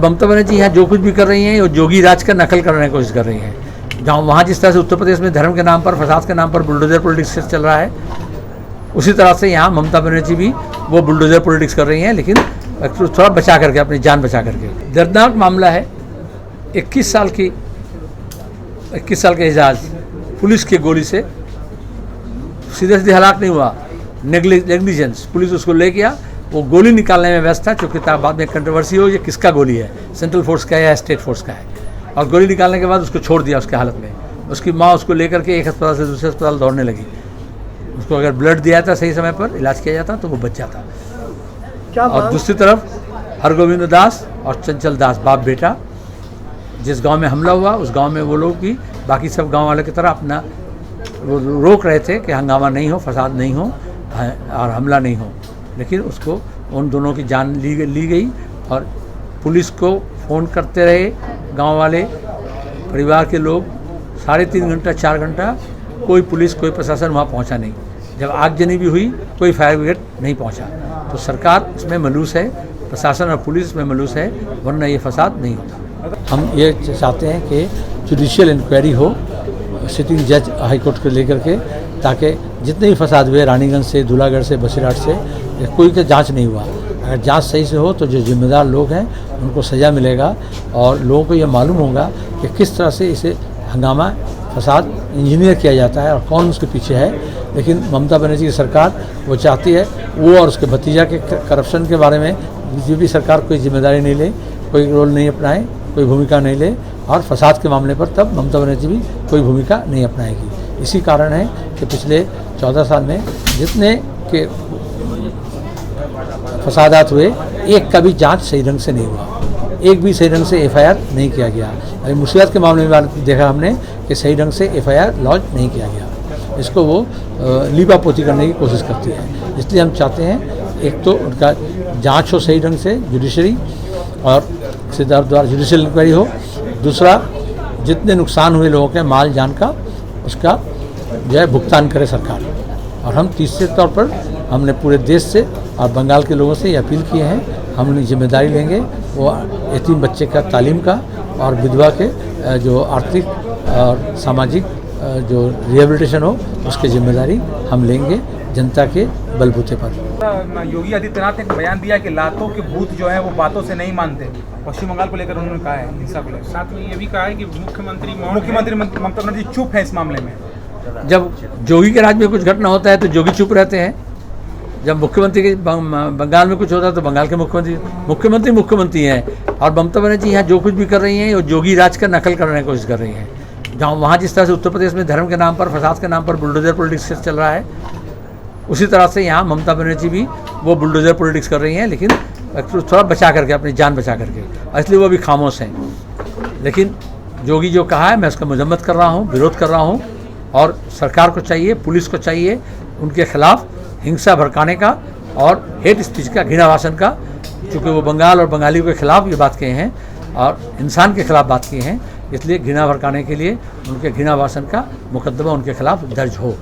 ममता बनर्जी यहाँ जो कुछ भी कर रही हैं वो जोगी राज का नकल करने की कोशिश कर रही हैं। जहाँ वहाँ जिस तरह से उत्तर प्रदेश में धर्म के नाम पर, फसाद के नाम पर बुलडोजर पॉलिटिक्स चल रहा है, उसी तरह से यहाँ ममता बनर्जी भी वो बुलडोजर पॉलिटिक्स कर रही हैं, लेकिन थोड़ा बचा करके, अपनी जान बचा करके। दर्दनाक मामला है। 21 साल के एजाज पुलिस की गोली से सीधे सीधे हलाक नहीं हुआ, नेग्लिजेंस। पुलिस उसको ले गया, वो गोली निकालने में व्यस्त था, चूँकि बाद में कंट्रोवर्सी हो ये किसका गोली है, सेंट्रल फोर्स का है या स्टेट फोर्स का है, और गोली निकालने के बाद उसको छोड़ दिया उसके हालत में। उसकी माँ उसको लेकर के एक अस्पताल से दूसरे अस्पताल दौड़ने लगी। उसको अगर ब्लड दिया था, सही समय पर इलाज किया जाता तो वो बच जाता। और दूसरी तरफ हरगोविंद दास और चंचल दास, बाप बेटा, जिस गांव में हमला हुआ उस गांव में वो लोग भी बाकी सब गांव वालों की तरह अपना वो रोक रहे थे कि हंगामा नहीं हो, फसाद नहीं हो और हमला नहीं हो, लेकिन उसको उन दोनों की जान ली गई। और पुलिस को फ़ोन करते रहे गांव वाले, परिवार के लोग, 3.5 घंटा 4 घंटा कोई पुलिस, कोई प्रशासन वहाँ पहुँचा नहीं। जब आगजनी भी हुई कोई फायर ब्रिगेड नहीं पहुँचा। तो सरकार इसमें मलूस है, प्रशासन और पुलिस इसमें मलूस है, वरना ये फसाद नहीं होता। हम ये चाहते हैं कि जुडिशियल इंक्वायरी हो सिटिंग जज हाईकोर्ट को लेकर के, ताकि जितने भी फसाद हुए रानीगंज से, दूल्हागढ़ से, बसीराट से, कोई का जांच नहीं हुआ। अगर जांच सही से हो तो जो जिम्मेदार लोग हैं उनको सज़ा मिलेगा और लोगों को ये मालूम होगा कि किस तरह से इसे हंगामा, फसाद इंजीनियर किया जाता है और कौन उसके पीछे है। लेकिन ममता बनर्जी की सरकार वो चाहती है वो और उसके भतीजा के करप्शन के बारे में बीजेपी सरकार कोई जिम्मेदारी नहीं ले, कोई रोल नहीं अपनाए, कोई भूमिका नहीं ले, और फसाद के मामले पर तब ममता बनर्जी भी कोई भूमिका नहीं अपनाएगी। इसी कारण है कि पिछले 14 साल में जितने के फसादात हुए, एक का भी जांच सही ढंग से नहीं हुआ, एक भी सही ढंग से FIR नहीं किया गया। अभी मुर्शिदाबाद के मामले में देखा हमने कि सही ढंग से FIR लॉन्च नहीं किया गया। इसको वो लीपापोती करने की कोशिश करती है। इसलिए हम चाहते हैं एक तो उनका जांच हो सही ढंग से, जुडिशरी और सिद्धार्थ द्वारा जुडिशियल इंक्वायरी हो। दूसरा, जितने नुकसान हुए लोगों के माल जान का, उसका जो है भुगतान करे सरकार। और हम तीसरे तौर पर हमने पूरे देश से और बंगाल के लोगों से ये अपील किए हैं, हम अपनी जिम्मेदारी लेंगे वो यतीम बच्चे का तालीम का और विधवा के जो आर्थिक और सामाजिक जो रिहेबिलिटेशन हो उसकी जिम्मेदारी हम लेंगे जनता के बलबूते पर। योगी आदित्यनाथ ने बयान दिया कि लातों के भूत जो है वो बातों से नहीं मानते। पश्चिम बंगाल को लेकर उन्होंने कहा है, हिंसा को लेकर। साथ में ये भी कहा है कि मुख्यमंत्री ममता बनर्जी चुप है इस मामले में। जब जोगी के राज्य में कुछ घटना होता है तो जोगी चुप रहते हैं, जब मुख्यमंत्री के बंगाल में कुछ होता है तो बंगाल के मुख्यमंत्री हैं। और ममता बनर्जी यहाँ जो कुछ भी कर रही हैं वो जोगी राज का नकल करने की कोशिश कर रही हैं। जहाँ वहाँ जिस तरह से उत्तर प्रदेश में धर्म के नाम पर, फसाद के नाम पर बुलडोजर पॉलिटिक्स चल रहा है, उसी तरह से यहाँ ममता बनर्जी भी वो बुलडोजर पॉलिटिक्स कर रही हैं, लेकिन थोड़ा बचा करके, अपनी जान बचा करके। इसलिए वो भी खामोश हैं। लेकिन जोगी जो कहा है मैं उसका मजम्मत कर रहा हूँ, विरोध कर रहा हूँ। और सरकार को चाहिए, पुलिस को चाहिए उनके खिलाफ हिंसा भड़काने का और हेट स्पीच का, घृणा भाषण का, चूँकि वो बंगाल और बंगालियों के खिलाफ ये बात कहे हैं और इंसान के खिलाफ बात की हैं, इसलिए घृणा भड़काने के लिए उनके घृणा भाषण का मुकदमा उनके खिलाफ दर्ज हो।